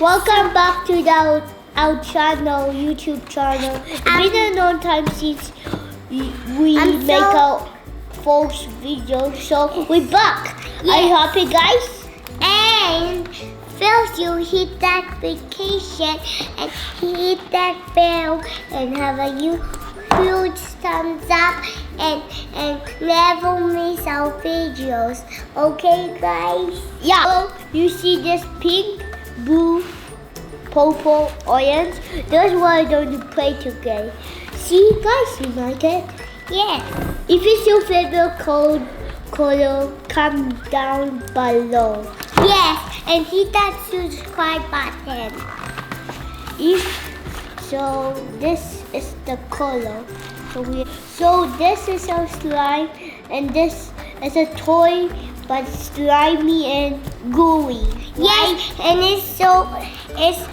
Welcome back to our channel, YouTube channel. It's been a long time since we make our first video, so we're back. Yes. Are you happy, guys? And first you hit that vacation and hit that bell and have a huge thumbs up and never miss our videos. Okay, guys? Yeah. So you see this pink, blue, purple, orange? That's what I'm going to play today. See, guys, you like it? Yes. If it's your favorite color, comment down below. Yes, and hit that subscribe button. So this is the color. So this is our slime, and this is a toy, but slimy and gooey. Yes, right? And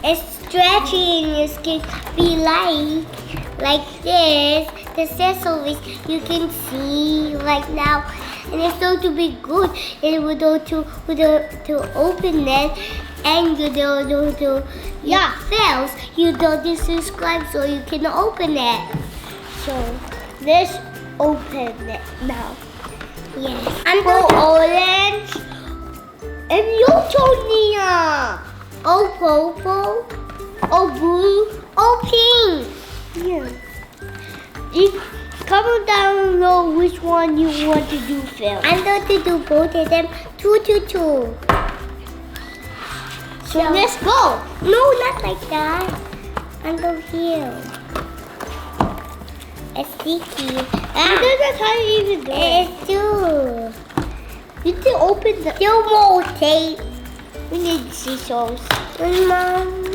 it's stretchy, and it can be like this. The accessories you can see right now, and it's going to be good. And we're going to open it, and you don't do fails. You don't subscribe, so you can open it. So let's open it now. Yes. I'm orange. And your turn, Nia. Oh, purple. Oh, blue. Oh, pink. Yeah. Comment down below which one you want to do first. I'm going to do both of them. 2, 2, 2. So let's go. No, not like that. I'm going here. It's sticky. That's how you even do it. It's too. You need to open the. Still more tape. We need scissors. Mom.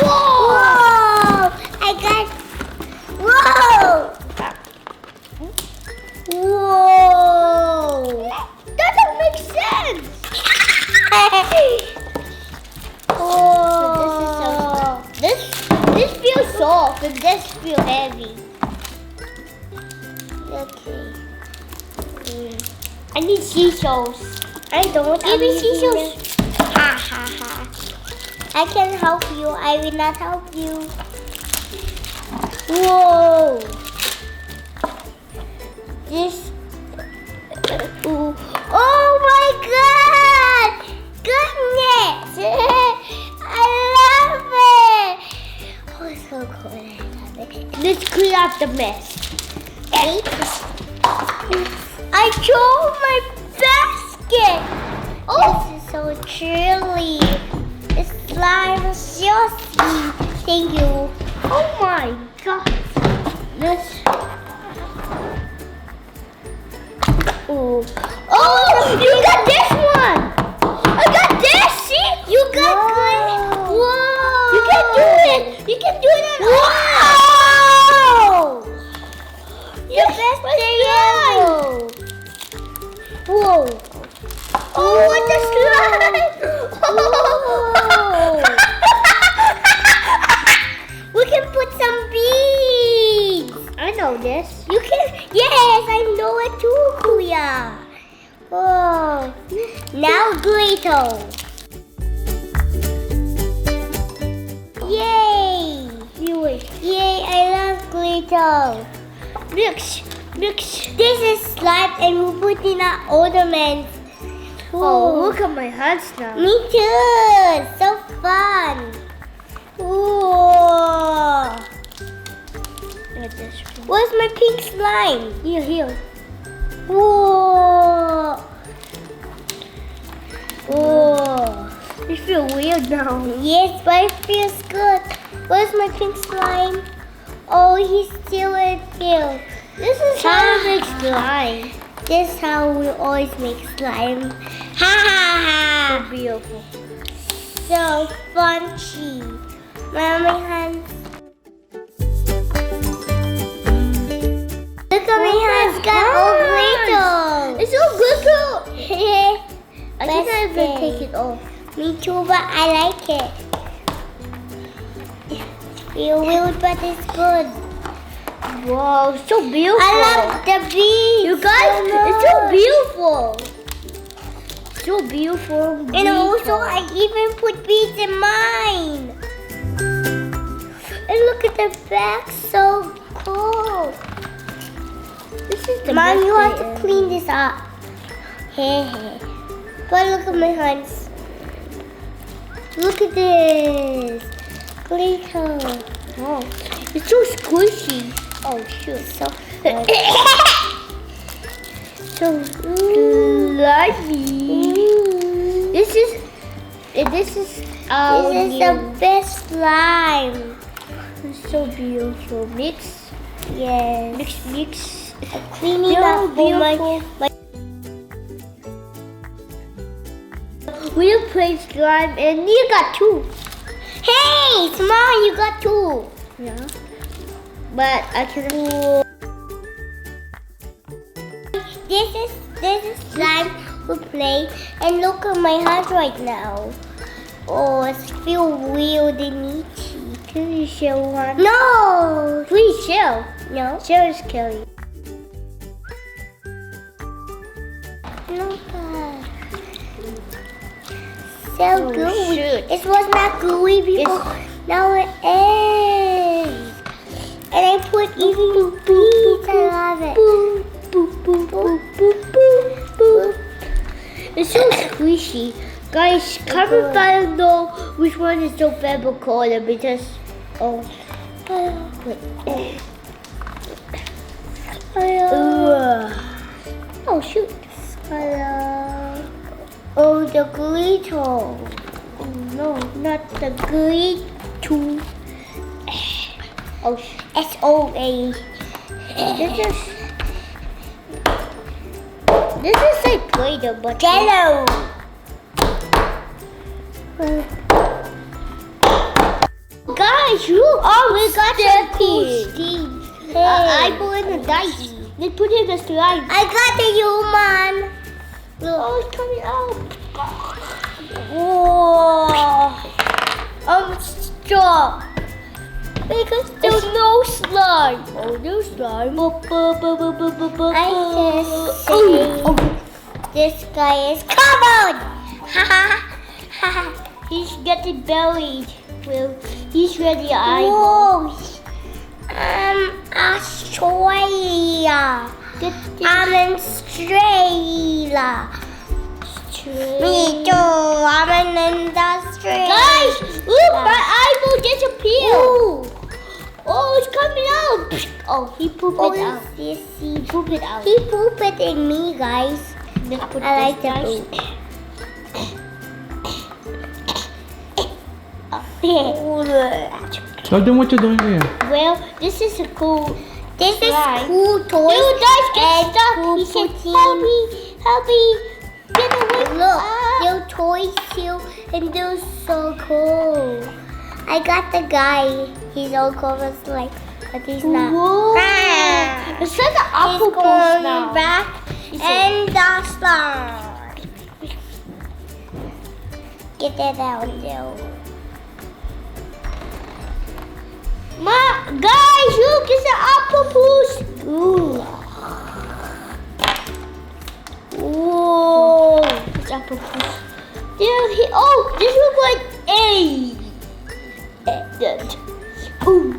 Whoa! I got. Whoa! Whoa! That doesn't make sense. Oh. So this feels soft and this feels heavy. Okay. I need scissors. I don't. Give me scissors. Ha ha ha. I can help you. I will not help you. Whoa! This. Oh my God! Goodness! I love it. Oh, it's so cool. I love it. Let's clean up the mess. I chose my basket. Oh, this is so chilly. It's slime is so sweet. Thank you. Oh my God! Let's. Oh, you got this one. I got this. See, you got good. Whoa! You can do it. You can do it. Wow! You best yellow. Whoa! Oh, what the slime! We can put some beads. I know this. You can. Yes, I know it too, Kuya. Oh, now glitter. Yay! Yay! I love glitter. Mix. This is slime, and we put in our ornaments. Oh, look at my hands now. Me too. So fun. Ooh. Where's my pink slime? Here. Whoa. Whoa. You feel weird now. Yes, but it feels good. Where's my pink slime? Oh, he's still in here. This is how we make slime. This is how we always make slime. Ha ha ha. So beautiful. So funchy. My hands. Look at my hands got all glitter. It's all glitter. I Best think I will day. take it off. Me too, but I like it. It's weird, but it's good. Wow, so beautiful. I love the beads. You guys, it's so beautiful. so beautiful. And also, I even put beads in mine. And look at the back, so cool. This is the Mom, best you have way to clean this up. But look at my hands. Look at this. Glitter. Oh, it's so squishy. Oh shoot. So So slimy. This is our This is the best slime. It's so beautiful. Mix. Yes. Mix. Cleaning So up for beautiful. my We'll play slime and Nia got 2. Hey, Small, you got 2. Yeah. But I can. This is slime we play, and look at my hands right now. Oh, it feels weird and itchy. Can you share one? No, Please share. no, Share is Kelly. no. So Oh, gooey. shoot. It was not gooey before. Now it is. And I put even beads. I love it. Boop, boop, boop, boop, boop, boop, boop. It's so squishy. Guys, comment below know which one is your favorite color because oh Oh shoot. Oh, the glitter. oh no, not the green two. Oh S-O-A. this is like Play-Doh but Jello. guys, look! Oh, we got some cool Sticky. things. I put in the dice. They put in the slime. I got the human. Oh, it's coming out. Whoa. Stop. Because there's no slime. Oh, no slime. I just say this guy is covered. He's getting buried. Well, he's ready. Whoa. Australia. I'm in Australia. Me too. I'm in Australia. Guys, look, my eyeball disappeared. Ooh. Oh, it's coming out. Oh, he pooped Oh, it out. yes, He pooped it out. he pooped it in me, guys. Let's put I like this the dice. poop. Tell them what you're doing here. Well, this is a cool. This is slime. cool toys. Little dice get and stuck. cool He said, poutine. help me, get away. Look, little toys too, and they're so cool. I got the guy. He's all covered like, but he's not. Whoa. Ah. It's like an He's octopus going now. back and the slime. Get that out, though. Guys, look, it's an octopus. Ooh. Whoa. It's octopus. There he. Oh, this looks like a. Ooh.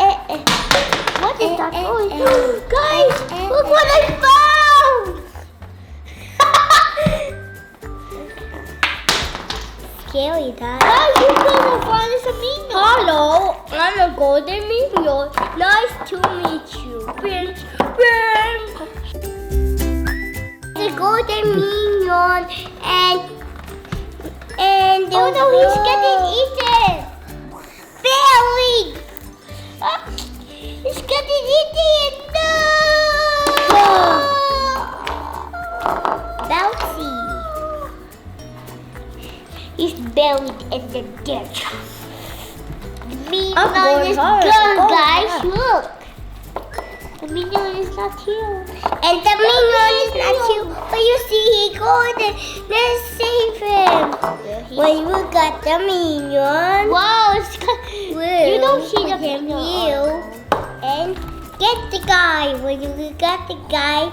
What is that noise? Guys, look what I found. Scary, Dad. Guys, you gonna find us a minion. Hello, I'm a golden minion. Nice to meet you. Prince. The golden minion and the Oh no, he's getting eaten. Barely. He's getting eaten. No. Bouncy. He's buried in the dirt. The minion I'm going is hard. gone, Oh, guys. yeah. Look. The minion is not here. And the minion is not you. But you see, he golden. Let's save him. When you got the minion. Wow, it's you don't see the him minion. you and get the guy. When you got the guy,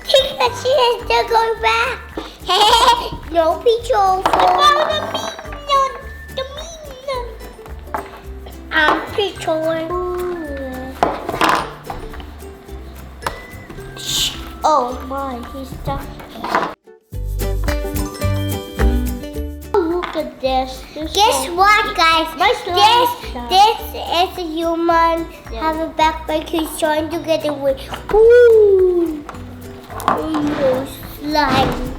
Because she is still going back. No patrol. The minion. I'm patrolling. Oh my, he's stuck. Look at this. Guess what, guys? This is a human. Have a backpack. He's trying to get away. Ooh, slime.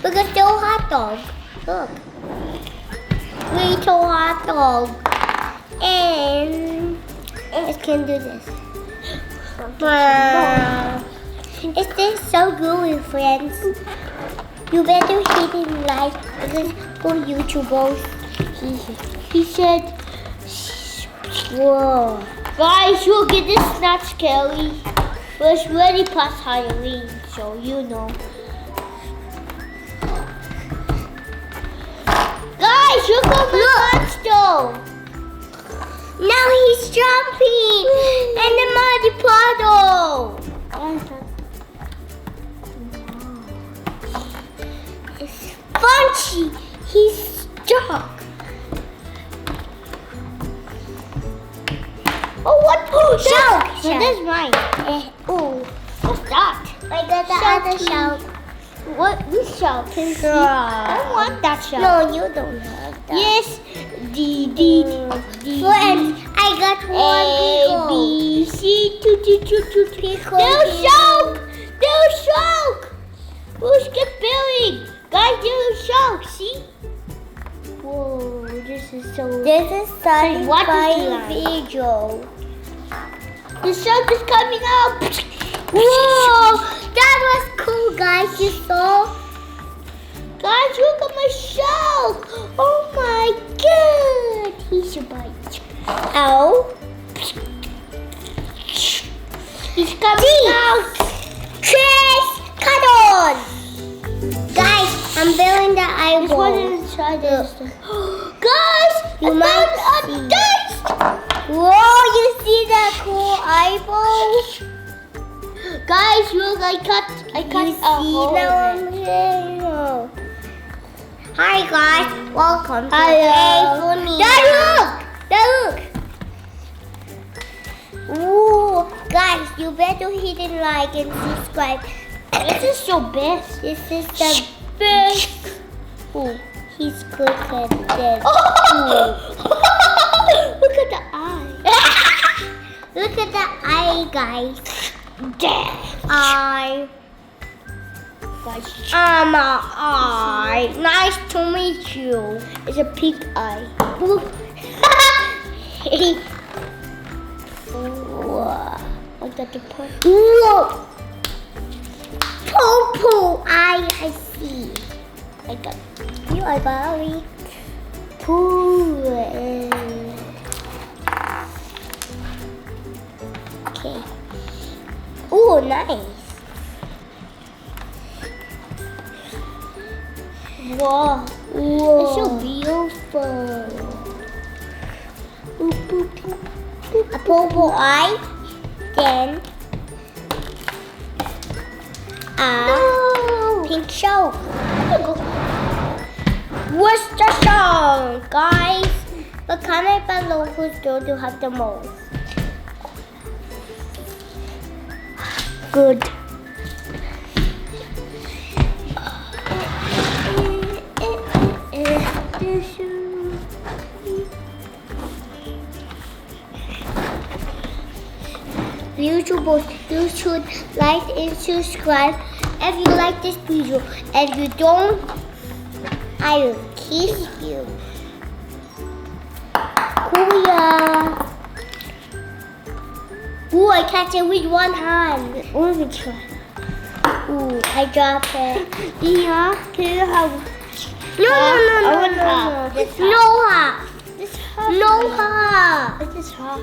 Look at the hot dog. Look, little hot dog, and it can do this. Is this so good, friends? You better hit it like because for YouTubers. He said, Whoa. guys, look at this, not scary. But it's really past Halloween, so you know. Guys, look at my monster. Now he's jumping in the muddy puddle. It's Funchy. He's stuck. Oh, what? Shark. That's mine. Oh, What's that? I got the other shark. What? Which shark? I want that shark. No, you don't have that. Yes. Friends, I got one A, B, C, pickle. There's shark! There's shark! Who's get buried? Guys, there's shark, see? Whoa, this is so... This is starting What is by that? video. The shark is coming out! Whoa, that was cool, guys. You saw? Guys, look at my shark! Oh my god! He's a bite. Ow. He's coming out! Chris, cut on. Guys, I'm building the This eyeball. one is inside this. Guys, You I might found a see. dice! Whoa, you see that cool eyeball? Guys, look, I cut You a hole see in it. that? Hi guys, welcome to Hello. Nia. Dad, look! Ooh, guys, you better hit it like and subscribe. This is so best. This is the best. Ooh, he's good at this. Look at the eye. Look at the eye, guys. Guys, I'm a eye. Nice to meet you. it's a pink eye. Whoa. I got the point. Whoa. Purple eye, I see. I got You are Barry. Okay. Oh, nice. Wow. Whoa. It's so beautiful. A purple eye. Then No. pink shark. What's the song, guys? But comment below who's going to have the most. Good. YouTubers, you should like and subscribe if you like this video. If you don't, I will kiss you. Kuya. Ooh, I catch it with one hand. Let me try. Ooh, I dropped it. Yeah, can you have No, I want half. This half. No half. this half? No half. This is half.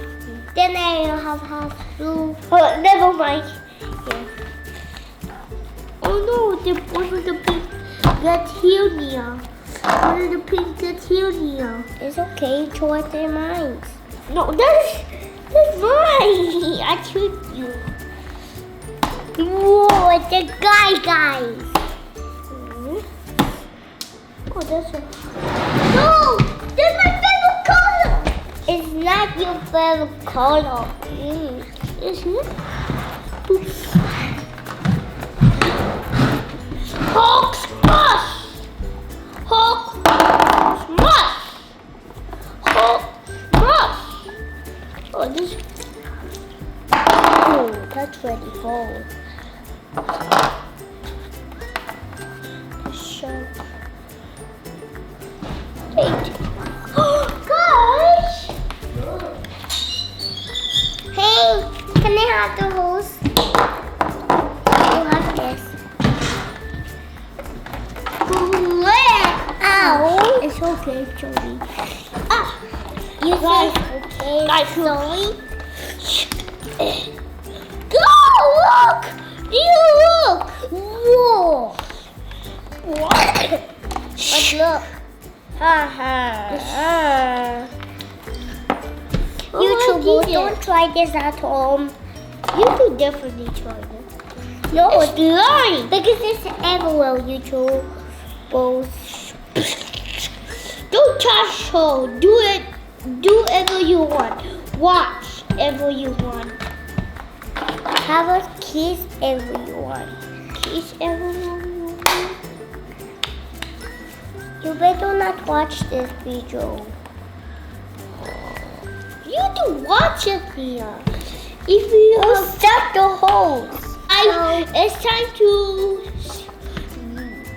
Then I have half blue. Oh, never mind. Yeah. Oh no, one of the pink got here, Nia. One of the pink got here, Nia. It's okay, choice their minds. No, that's mine. I tricked you. Whoa, it's a guy, guys. Oh, that's a... No! That's my favorite color! It's not your favorite color. Isn't it? Hulk smash! Hulk smash! Hulk smash! Oh, this... Oh, that's ready for... The shark. Wait. Guys! Hey, can I have the hose? You have this. Ow! It's okay, Jody. Ah, you Guys, say okay, guys, sorry? Go! Look! You look! Whoa! But look. YouTubers, don't try this at home. You could definitely try it. No, It's lying! because it's everywhere, YouTubers. Don't touch her. Do it. Do whatever you want. Watch whatever you want. Have a kiss everyone. Kiss everyone. You better not watch this video. You do watch it, Nia. If you Oh, stop the hose.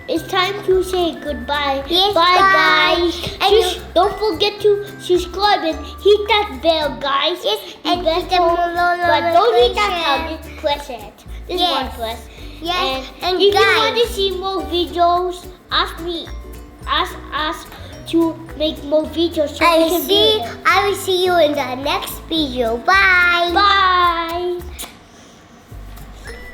it's time to say goodbye. Yes, bye, bye. guys. And Don't forget to subscribe and hit that bell, guys. Yes, The and bell hit the bell. But don't hit that notification. bell. Just press it. This Yes. one press. Yes, and if you want guys. to see more videos, ask us to make more videos. So we can do it. I will see you in the next video. Bye. Bye.